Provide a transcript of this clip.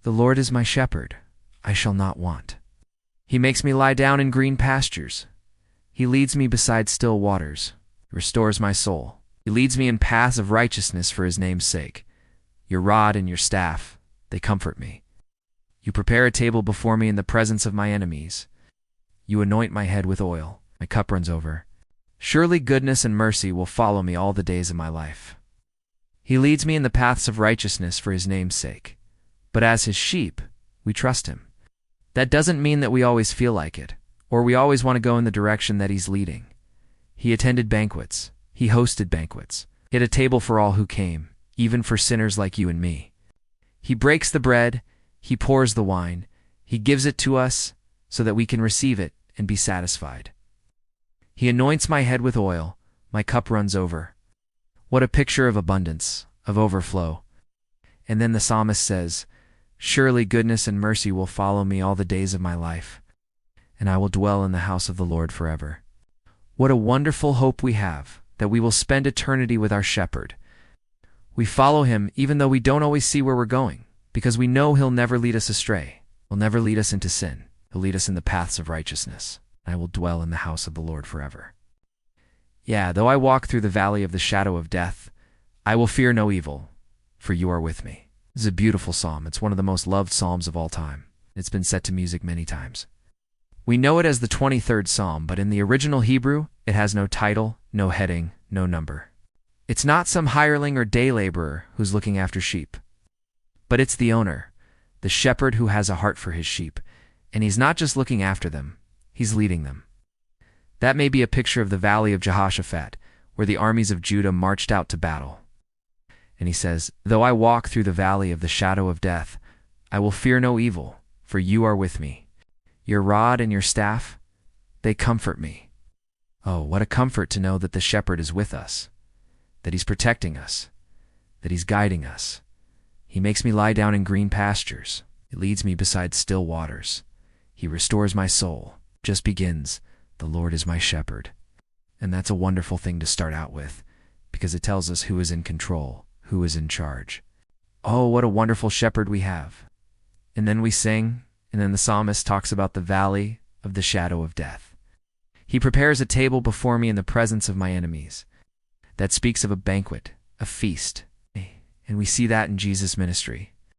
The Lord is my shepherd, I shall not want. He makes me lie down in green pastures. He leads me beside still waters. He restores my soul. He leads me in paths of righteousness for his name's sake. Your rod and your staff, they comfort me. You prepare a table before me in the presence of my enemies. You anoint my head with oil. My cup runs over. Surely goodness and mercy will follow me all the days of my life. He leads me in the paths of righteousness for his name's sake. But as his sheep, we trust him. That doesn't mean that we always feel like it, or we always want to go in the direction that he's leading. He attended banquets. He hosted banquets. He had a table for all who came, even for sinners like you and me. He breaks the bread. He pours the wine. He gives it to us so that we can receive it and be satisfied. He anoints my head with oil. My cup runs over. What a picture of abundance, of overflow. And then the psalmist says, surely goodness and mercy will follow me all the days of my life, and I will dwell in the house of the Lord forever. What a wonderful hope we have, that we will spend eternity with our shepherd. We follow him even though we don't always see where we're going, because we know he'll never lead us astray. He'll never lead us into sin. He'll lead us in the paths of righteousness. I will dwell in the house of the Lord forever. Yeah, though I walk through the valley of the shadow of death, I will fear no evil, for you are with me. This is a beautiful psalm. It's one of the most loved psalms of all time. It's been set to music many times. We know it as the 23rd psalm, but in the original Hebrew, it has no title, no heading, no number. It's not some hireling or day laborer who's looking after sheep, but it's the owner, the shepherd who has a heart for his sheep, and he's not just looking after them, he's leading them. That may be a picture of the valley of Jehoshaphat, where the armies of Judah marched out to battle. And he says, though I walk through the valley of the shadow of death, I will fear no evil, for you are with me. Your rod and your staff, they comfort me. Oh, what a comfort to know that the shepherd is with us, that he's protecting us, that he's guiding us. He makes me lie down in green pastures. He leads me beside still waters. He restores my soul. Just begins, the Lord is my shepherd. And that's a wonderful thing to start out with, because it tells us who is in control, who is in charge. Oh, what a wonderful shepherd we have. And then we sing, and then the psalmist talks about the valley of the shadow of death. He prepares a table before me in the presence of my enemies. That speaks of a banquet, a feast. And we see that in Jesus' ministry.